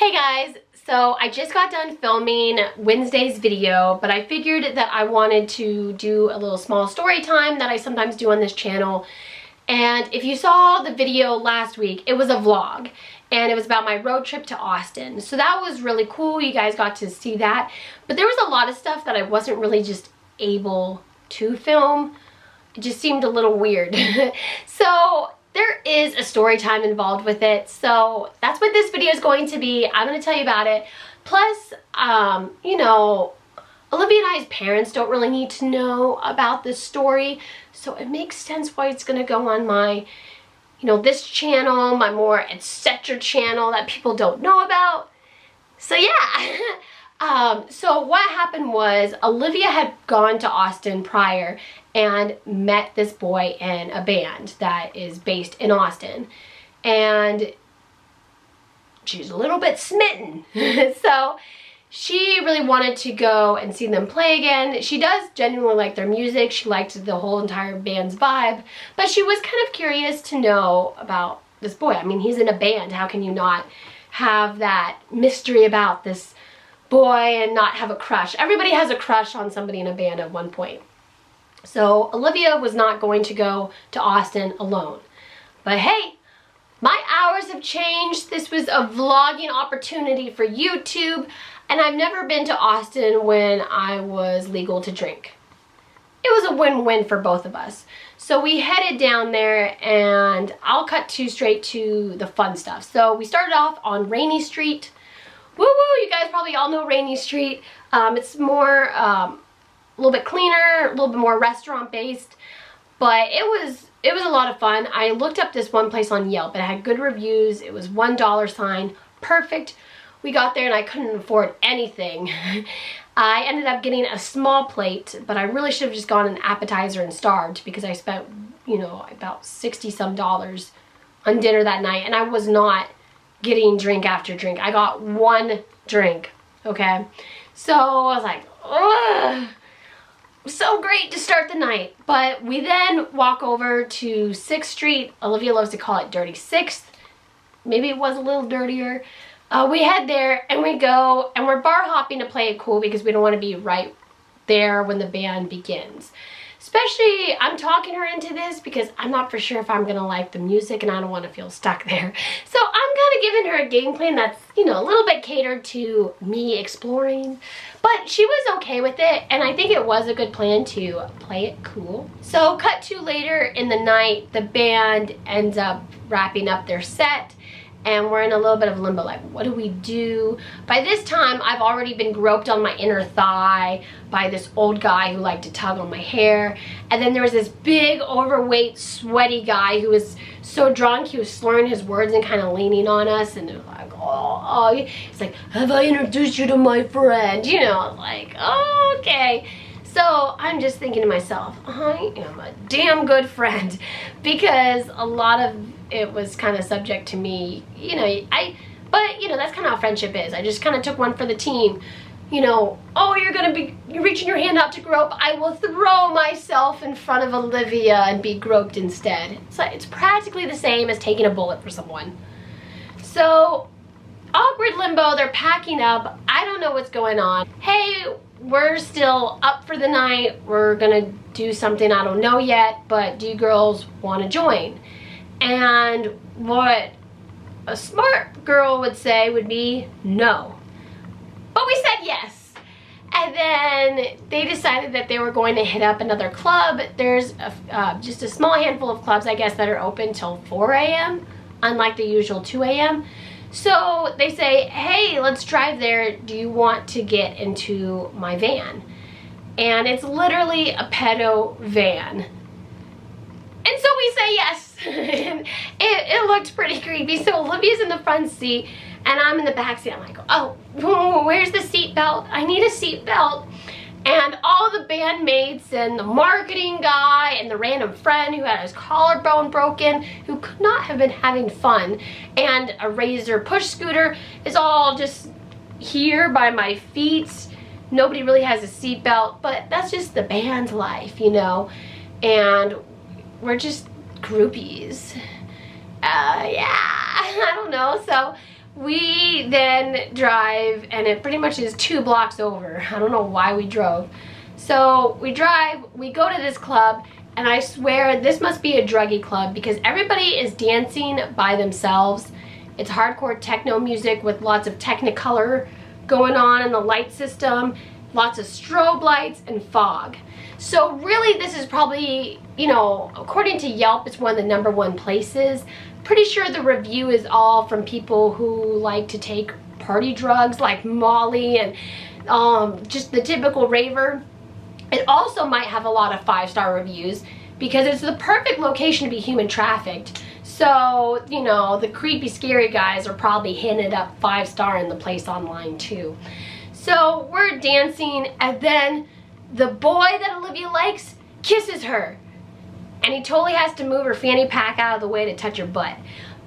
Hey guys, so I just got done filming Wednesday's video, but I figured that I wanted to do a little small story time that I sometimes do on this channel. And if you saw the video last week, it was a vlog and it was about my road trip to Austin. So that was really cool. You guys got to see that. But there was a lot of stuff that I wasn't really just able to film. It just seemed a little weird. So there is a story time involved with it, so that's what this video is going to be. I'm going to tell you about it. Plus, you know, Olivia and I's parents don't really need to know about this story, so it makes sense why it's going to go on my, you know, this channel, my more etc. channel that people don't know about. So yeah. So what happened was Olivia had gone to Austin prior and met this boy in a band that is based in Austin, and she's a little bit smitten. So she really wanted to go and see them play again. She does genuinely like their music. She liked the whole entire band's vibe, but she was kind of curious to know about this boy. I mean, he's in a band. How can you not have that mystery about this boy and not have a crush? Everybody has a crush on somebody in a band at one point. So Olivia was not going to go to Austin alone. But hey, my hours have changed. This was a vlogging opportunity for YouTube, and I've never been to Austin when I was legal to drink. It was a win-win for both of us. So we headed down there, and I'll cut straight to the fun stuff. So we started off on Rainy Street. Woo-woo, you guys probably all know Rainy Street. It's more, a little bit cleaner, a little bit more restaurant based, but it was a lot of fun. I looked up this one place on Yelp. It had good reviews. It was $1 perfect. We got there and I couldn't afford anything. I ended up getting a small plate, but I really should have just gone an appetizer and starved, because I spent, you know, about $60 some on dinner that night, and I was not getting drink after drink. I got one drink, okay? So I was like, ugh. So great to start the night. But we then walk over to 6th Street. Olivia loves to call it Dirty 6th. Maybe it was a little dirtier. We head there and we go, and we're bar hopping to play it cool because we don't want to be right there when the band begins. Especially, I'm talking her into this because I'm not for sure if I'm going to like the music, and I don't want to feel stuck there. So I'm kind of giving her a game plan that's, you know, a little bit catered to me exploring. But she was okay with it, and I think it was a good plan to play it cool. So cut to later in the night, the band ends up wrapping up their set, and we're in a little bit of limbo, like, what do we do? By this time, I've already been groped on my inner thigh by this old guy who liked to tug on my hair. And then there was this big, overweight, sweaty guy who was so drunk, he was slurring his words and kind of leaning on us. And it was like, oh, he's like, have I introduced you to my friend? You know, like, oh, okay. So I'm just thinking to myself, I am a damn good friend, because a lot of it was kind of subject to me, you know, but you know, that's kind of how friendship is. I just kind of took one for the team, you know. Oh, you're reaching your hand out to grope. I will throw myself in front of Olivia and be groped instead. So it's practically the same as taking a bullet for someone. So awkward limbo, they're packing up. I don't know what's going on. Hey, we're still up for the night. We're gonna do something I don't know yet, but do you girls want to join? And what a smart girl would say would be no. But we said yes. And then they decided that they were going to hit up another club. There's just a small handful of clubs, I guess, that are open till 4 a.m. unlike the usual 2 a.m. So they say, hey, let's drive there. Do you want to get into my van? And it's literally a pedo van. And so we say yes. it looked pretty creepy. So Olivia's in the front seat and I'm in the back seat. I'm like, oh, where's the seat belt? I need a seat belt. And all the bandmates and the marketing guy and the random friend who had his collarbone broken, who could not have been having fun, and a Razor push scooter is all just here by my feet. Nobody really has a seat belt, but that's just the band's life, you know. And we're just groupies. Yeah, I don't know. So we then drive, and it pretty much is 2 blocks over. I don't know why we drove. So we drive, we go to this club, and I swear this must be a druggy club because everybody is dancing by themselves. It's hardcore techno music with lots of technicolor going on in the light system, lots of strobe lights and fog. So really this is probably, you know, according to Yelp, it's one of the #1 places. Pretty sure the review is all from people who like to take party drugs like Molly and just the typical raver. It also might have a lot of 5-star reviews because it's the perfect location to be human trafficked. So, you know, the creepy, scary guys are probably hitting it up 5-star in the place online too. So we're dancing, and then the boy that Olivia likes kisses her. And he totally has to move her fanny pack out of the way to touch her butt.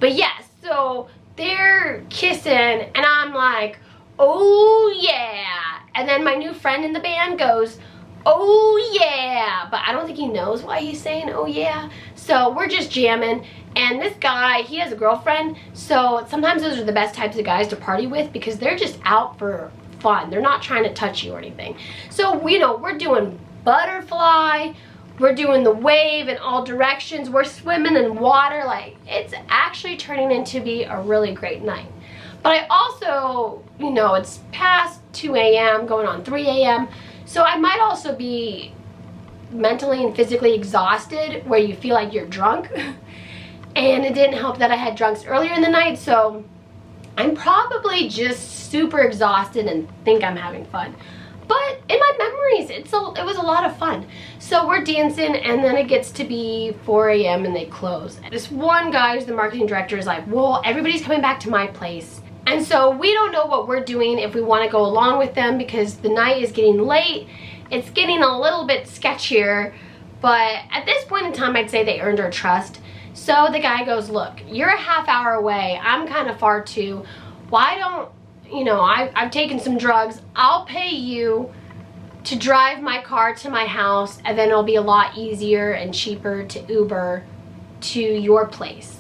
But yes, so they're kissing, and I'm like, oh yeah. And then my new friend in the band goes, oh yeah. But I don't think he knows why he's saying oh yeah. So we're just jamming. And this guy, he has a girlfriend. So sometimes those are the best types of guys to party with because they're just out for fun. They're not trying to touch you or anything. So, you know, we're doing butterfly. We're doing the wave in all directions. We're swimming in water. Like, it's actually turning into be a really great night. But I also, you know, it's past 2 a.m. going on 3 a.m. So I might also be mentally and physically exhausted where you feel like you're drunk. And it didn't help that I had drunks earlier in the night. So I'm probably just super exhausted and think I'm having fun. But in my memories, it was a lot of fun. So we're dancing, and then it gets to be 4 a.m. and they close. This one guy who's the marketing director is like, well, everybody's coming back to my place. And so we don't know what we're doing if we want to go along with them because the night is getting late. It's getting a little bit sketchier. But at this point in time, I'd say they earned our trust. So the guy goes, look, you're a half hour away. I'm kind of far too. Why don't, you know, I've taken some drugs. I'll pay you to drive my car to my house, and then it'll be a lot easier and cheaper to Uber to your place.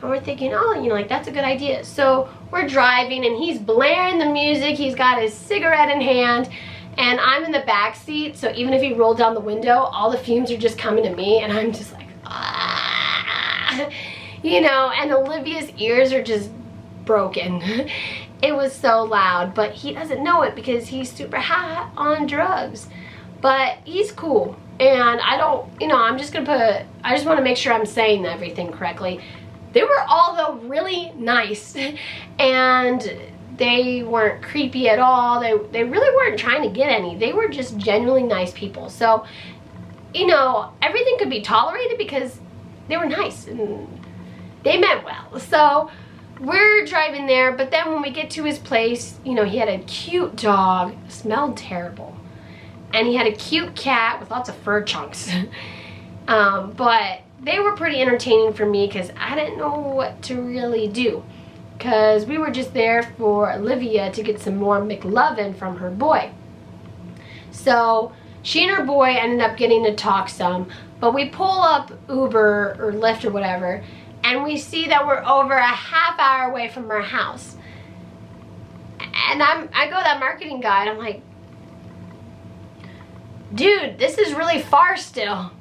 And we're thinking, oh, you know, like, that's a good idea. So we're driving, and he's blaring the music. He's got his cigarette in hand, and I'm in the back seat. So even if he rolled down the window, all the fumes are just coming to me, and I'm just like, ah, you know, and Olivia's ears are just broken. It was so loud, but he doesn't know it because he's super high on drugs. But he's cool, and I don't, you know, I'm just gonna put, I just want to make sure I'm saying everything correctly. They were all, though, really nice, and they weren't creepy at all. They really weren't trying to get any. They were just genuinely nice people. So, you know, everything could be tolerated because they were nice and they meant well. So we're driving there, but then when we get to his place, you know, he had a cute dog, smelled terrible, and he had a cute cat with lots of fur chunks. But they were pretty entertaining for me because I didn't know what to really do, because we were just there for Olivia to get some more McLovin from her boy. So she and her boy ended up getting to talk some, but we pull up Uber or Lyft or whatever, and we see that we're over a half hour away from our house. And I go to that marketing guy, and I'm like, dude, this is really far still.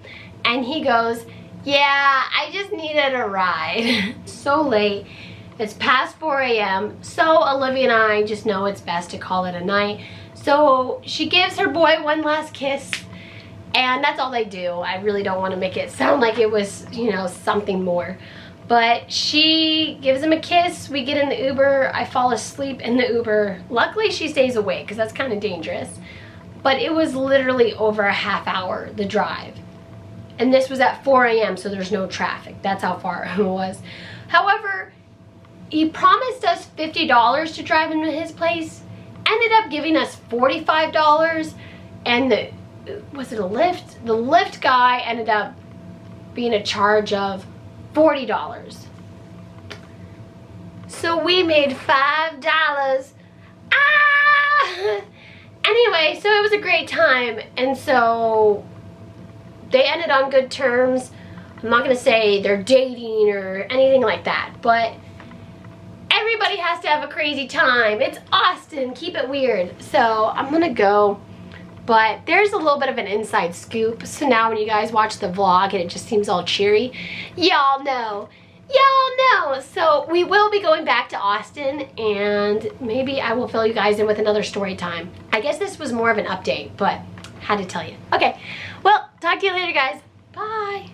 And he goes, yeah, I just needed a ride. So late. It's past 4 a.m. So Olivia and I just know it's best to call it a night. So she gives her boy one last kiss, and that's all they do. I really don't want to make it sound like it was, you know, something more. But she gives him a kiss. We get in the Uber. I fall asleep in the Uber. Luckily, she stays awake because that's kind of dangerous. But it was literally over a half hour, the drive. And this was at 4 a.m., so there's no traffic. That's how far it was. However, he promised us $50 to drive him to his place. Ended up giving us $45. And was it a Lyft? The Lyft guy ended up being a charge of $40. So we made $5. Ah! Anyway, so it was a great time, and so they ended on good terms. I'm not gonna say they're dating or anything like that, but Everybody has to have a crazy time. It's Austin. Keep it weird. So I'm gonna go. But there's a little bit of an inside scoop. So now when you guys watch the vlog and it just seems all cheery, y'all know. Y'all know. So we will be going back to Austin, and maybe I will fill you guys in with another story time. I guess this was more of an update, but had to tell you. Okay, well, talk to you later, guys. Bye.